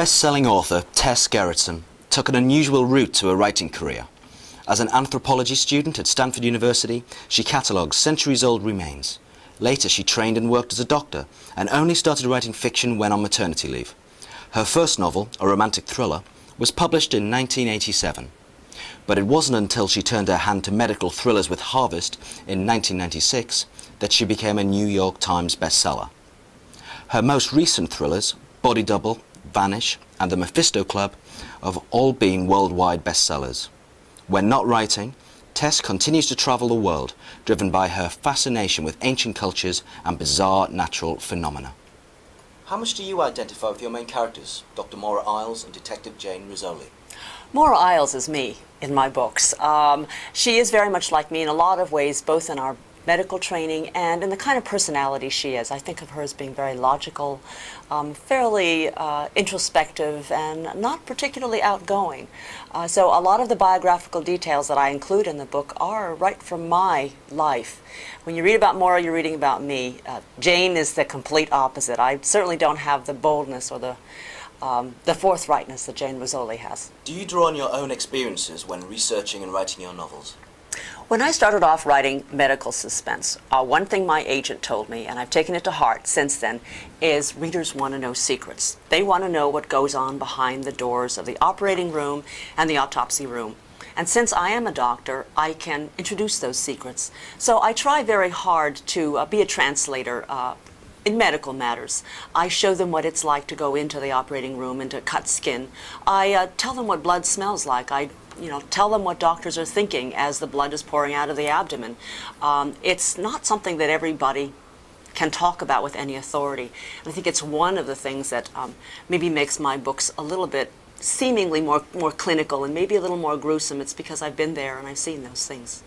Best-selling author Tess Gerritsen took an unusual route to a writing career. As an anthropology student at Stanford University, she catalogued centuries-old remains. Later, she trained and worked as a doctor, and only started writing fiction when on maternity leave. Her first novel, a romantic thriller, was published in 1987. But it wasn't until she turned her hand to medical thrillers with Harvest in 1996 that she became a New York Times bestseller. Her most recent thrillers, Body Double, Vanish, and The Mephisto Club, have all been worldwide bestsellers. When not writing, Tess continues to travel the world, driven by her fascination with ancient cultures and bizarre natural phenomena. How much do you identify with your main characters, Dr. Maura Isles and Detective Jane Rizzoli? Maura Isles is me in my books. She is very much like me in a lot of ways, both in our medical training and in the kind of personality she is. I think of her as being very logical, fairly introspective, and not particularly outgoing. So a lot of the biographical details that I include in the book are right from my life. When you read about Maura, you're reading about me. Jane is the complete opposite. I certainly don't have the boldness or the forthrightness that Jane Rizzoli has. Do you draw on your own experiences when researching and writing your novels? When I started off writing medical suspense, one thing my agent told me, and I've taken it to heart since then, is readers want to know secrets. They want to know what goes on behind the doors of the operating room and the autopsy room. And since I am a doctor, I can introduce those secrets. So I try very hard to be a translator in medical matters. I show them what it's like to go into the operating room and to cut skin. I tell them what blood smells like. I tell them what doctors are thinking as the blood is pouring out of the abdomen. It's not something that everybody can talk about with any authority. And I think it's one of the things that maybe makes my books a little bit seemingly more clinical and maybe a little more gruesome. It's because I've been there and I've seen those things.